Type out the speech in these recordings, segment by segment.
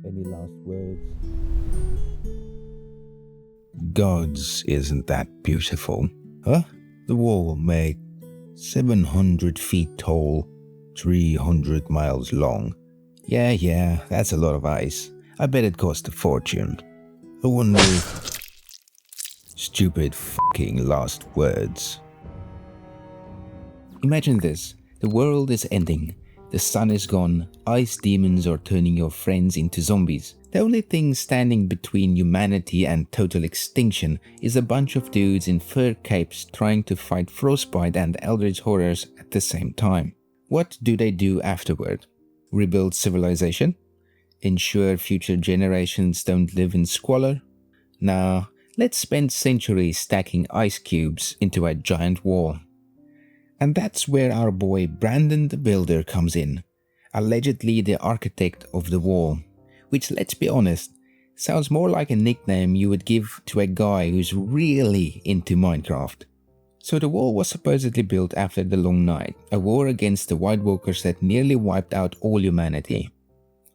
Any last words? Gods, isn't that beautiful? Huh? The wall made 700 feet tall, 300 miles long. Yeah, that's a lot of ice. I bet it cost a fortune. I wonder if... Stupid fucking last words. Imagine this. The world is ending. The sun is gone. Ice demons are turning your friends into zombies. The only thing standing between humanity and total extinction is a bunch of dudes in fur capes trying to fight frostbite and eldritch horrors at the same time. What do they do afterward? Rebuild civilization? Ensure future generations don't live in squalor? Nah, let's spend centuries stacking ice cubes into a giant wall. And that's where our boy Brandon the Builder comes in, allegedly the architect of the wall, which, let's be honest, sounds more like a nickname you would give to a guy who's really into Minecraft. So the wall was supposedly built after the Long Night, a war against the White Walkers that nearly wiped out all humanity.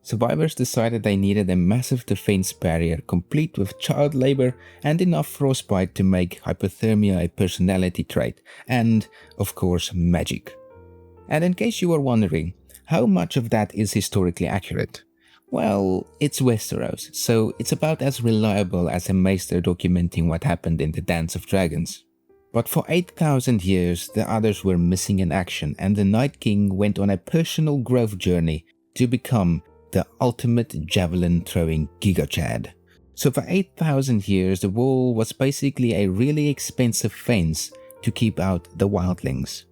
Survivors decided they needed a massive defense barrier complete with child labor and enough frostbite to make hypothermia a personality trait, and, of course, magic. And in case you were wondering, how much of that is historically accurate? Well, it's Westeros, so it's about as reliable as a maester documenting what happened in the Dance of Dragons. But for 8,000 years, the others were missing in action, and the Night King went on a personal growth journey to become the ultimate javelin-throwing Giga-Chad. So for 8,000 years, the wall was basically a really expensive fence to keep out the wildlings.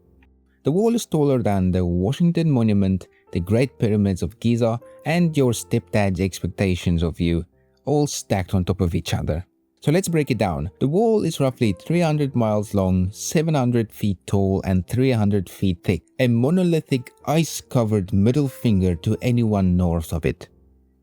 The wall is taller than the Washington Monument, the Great Pyramids of Giza, and your stepdad's expectations of you, all stacked on top of each other. So let's break it down. The wall is roughly 300 miles long, 700 feet tall, and 300 feet thick, a monolithic ice-covered middle finger to anyone north of it.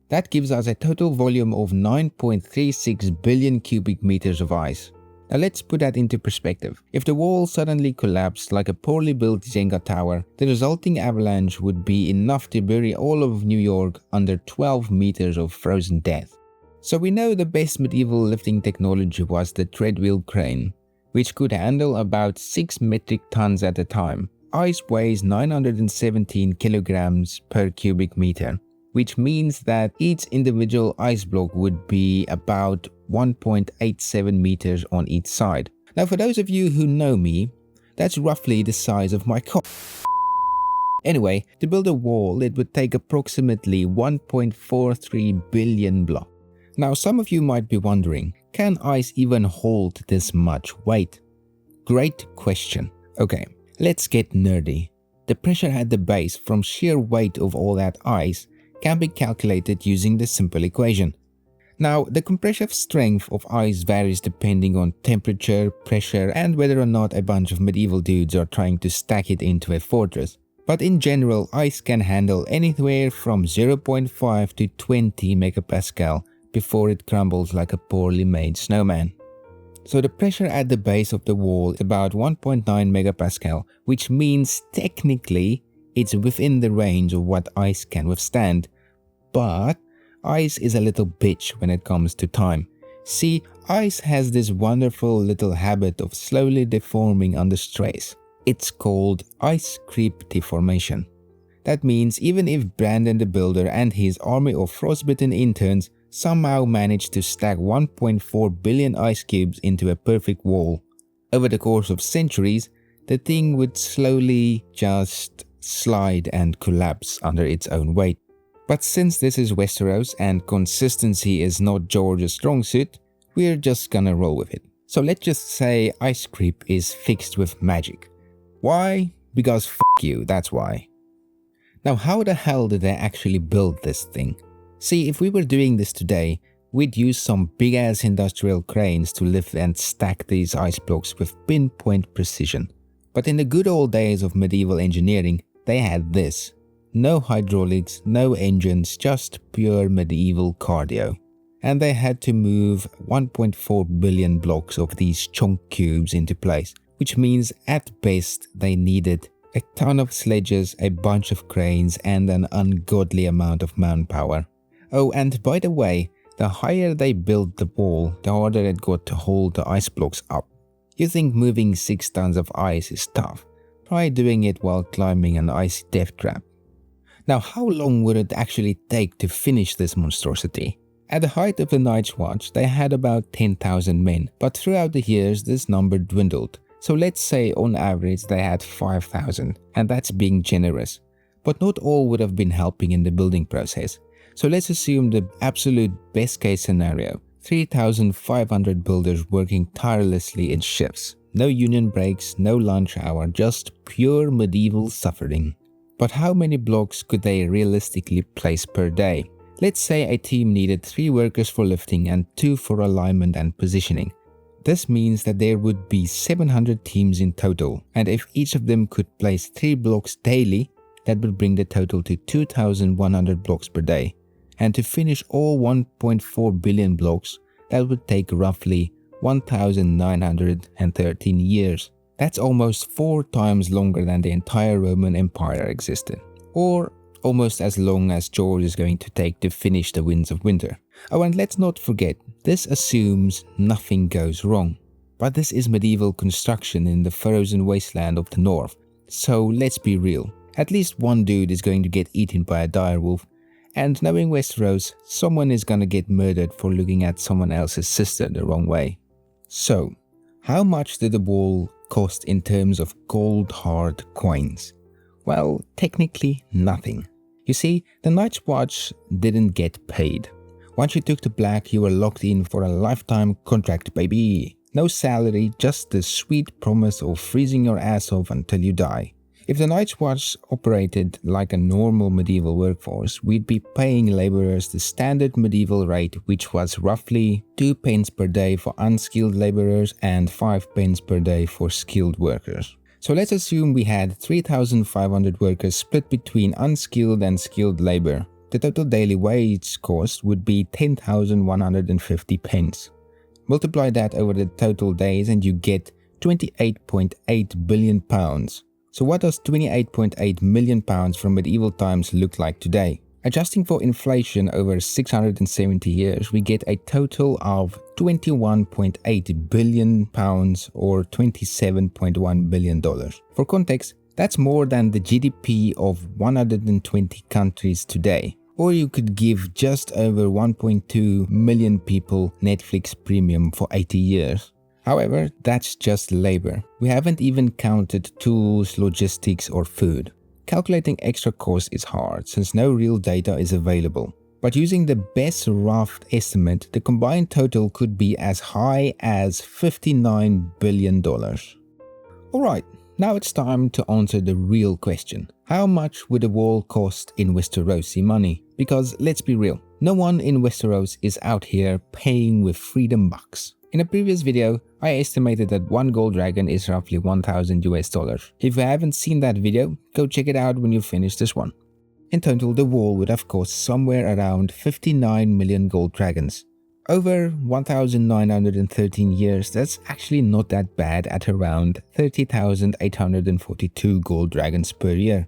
That gives us a total volume of 9.36 billion cubic meters of ice. Now let's put that into perspective. If the wall suddenly collapsed like a poorly built Jenga tower, the resulting avalanche would be enough to bury all of New York under 12 meters of frozen death. So we know the best medieval lifting technology was the treadwheel crane, which could handle about 6 metric tons at a time. Ice weighs 917 kilograms per cubic meter, which means that each individual ice block would be about 1.87 meters on each side. Now for those of you who know me, that's roughly the size of my cock. Anyway, to build a wall it would take approximately 1.43 billion blocks. Now some of you might be wondering, can ice even hold this much weight? Great question. Okay, let's get nerdy. The pressure at the base from sheer weight of all that ice can be calculated using the simple equation. Now, the compressive strength of ice varies depending on temperature, pressure, and whether or not a bunch of medieval dudes are trying to stack it into a fortress. But in general, ice can handle anywhere from 0.5 to 20 megapascal before it crumbles like a poorly made snowman. So the pressure at the base of the wall is about 1.9 megapascal, which means technically it's within the range of what ice can withstand. But ice is a little bitch when it comes to time. See, ice has this wonderful little habit of slowly deforming under stress. It's called ice creep deformation. That means even if Brandon the Builder and his army of frostbitten interns somehow managed to stack 1.4 billion ice cubes into a perfect wall, over the course of centuries, the thing would slowly just slide and collapse under its own weight. But since this is Westeros and consistency is not George's strong suit, we're just gonna roll with it. So let's just say ice creep is fixed with magic. Why? Because f*** you, that's why. Now how the hell did they actually build this thing? See, if we were doing this today, we'd use some big-ass industrial cranes to lift and stack these ice blocks with pinpoint precision. But in the good old days of medieval engineering, they had this. No hydraulics, no engines, just pure medieval cardio. And they had to move 1.4 billion blocks of these chunk cubes into place, which means at best they needed a ton of sledges, a bunch of cranes, and an ungodly amount of manpower. Oh, and by the way, the higher they built the wall, the harder it got to hold the ice blocks up. You think moving 6 tons of ice is tough? Try doing it while climbing an icy death trap. Now, how long would it actually take to finish this monstrosity? At the height of the Night's Watch, they had about 10,000 men, but throughout the years this number dwindled. So let's say on average they had 5,000, and that's being generous. But not all would have been helping in the building process. So let's assume the absolute best case scenario. 3,500 builders working tirelessly in shifts. No union breaks, no lunch hour, just pure medieval suffering. But how many blocks could they realistically place per day? Let's say a team needed 3 workers for lifting and 2 for alignment and positioning. This means that there would be 700 teams in total, and if each of them could place 3 blocks daily, that would bring the total to 2,100 blocks per day. And to finish all 1.4 billion blocks, that would take roughly 1,913 years. That's almost 4 times longer than the entire Roman Empire existed. Or almost as long as George is going to take to finish the Winds of Winter. Oh, and let's not forget, this assumes nothing goes wrong. But this is medieval construction in the frozen wasteland of the north. So let's be real. At least one dude is going to get eaten by a direwolf. And knowing Westeros, someone is gonna get murdered for looking at someone else's sister the wrong way. So, how much did the wall cost in terms of gold hard coins? Well, technically nothing. You see, the Night's Watch didn't get paid. Once you took the black, you were locked in for a lifetime contract, baby. No salary, just the sweet promise of freezing your ass off until you die. If the Night's Watch operated like a normal medieval workforce, we'd be paying laborers the standard medieval rate, which was roughly 2 pence per day for unskilled laborers and 5 pence per day for skilled workers. So let's assume we had 3,500 workers split between unskilled and skilled labor. The total daily wage cost would be 10,150 pence. Multiply that over the total days and you get 28.8 billion pounds. So what does 28.8 million pounds from medieval times look like today? Adjusting for inflation over 670 years, we get a total of 21.8 billion pounds or $27.1 billion. For context, that's more than the GDP of 120 countries today. Or you could give just over 1.2 million people Netflix Premium for 80 years. However, that's just labor. We haven't even counted tools, logistics or food. Calculating extra cost is hard since no real data is available. But using the best rough estimate, the combined total could be as high as $59 billion. Alright, now it's time to answer the real question. How much would a wall cost in Westerosi money? Because let's be real, no one in Westeros is out here paying with freedom bucks. In a previous video, I estimated that 1 gold dragon is roughly $1,000 US. If you haven't seen that video, go check it out when you finish this one. In total, the wall would have cost somewhere around 59 million gold dragons. Over 1,913 years, that's actually not that bad at around 30,842 gold dragons per year.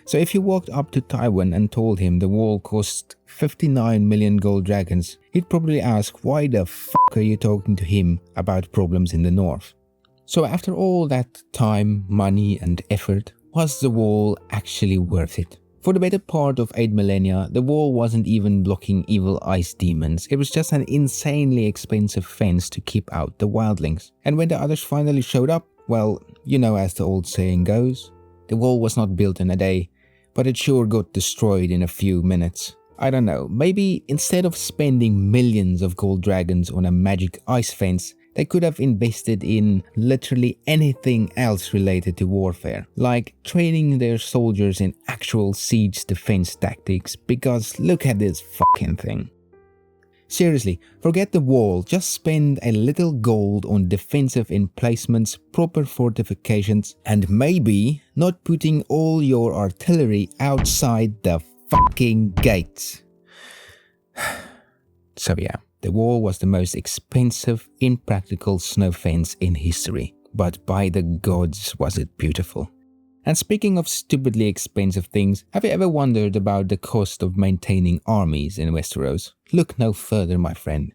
So if you walked up to Tywin and told him the wall cost 59 million gold dragons, he'd probably ask, why the fuck are you talking to him about problems in the north? So after all that time, money and effort, was the wall actually worth it? For the better part of 8 millennia, the wall wasn't even blocking evil ice demons, it was just an insanely expensive fence to keep out the wildlings. And when the others finally showed up, well, you know as the old saying goes, the wall was not built in a day, but it sure got destroyed in a few minutes. I don't know, maybe instead of spending millions of gold dragons on a magic ice fence, they could have invested in literally anything else related to warfare, like training their soldiers in actual siege defense tactics, because look at this fucking thing. Seriously, forget the wall, just spend a little gold on defensive emplacements, proper fortifications, and maybe not putting all your artillery outside the fucking gates. So yeah, the wall was the most expensive, impractical snow fence in history, but by the gods was it beautiful. And speaking of stupidly expensive things, have you ever wondered about the cost of maintaining armies in Westeros? Look no further, my friend.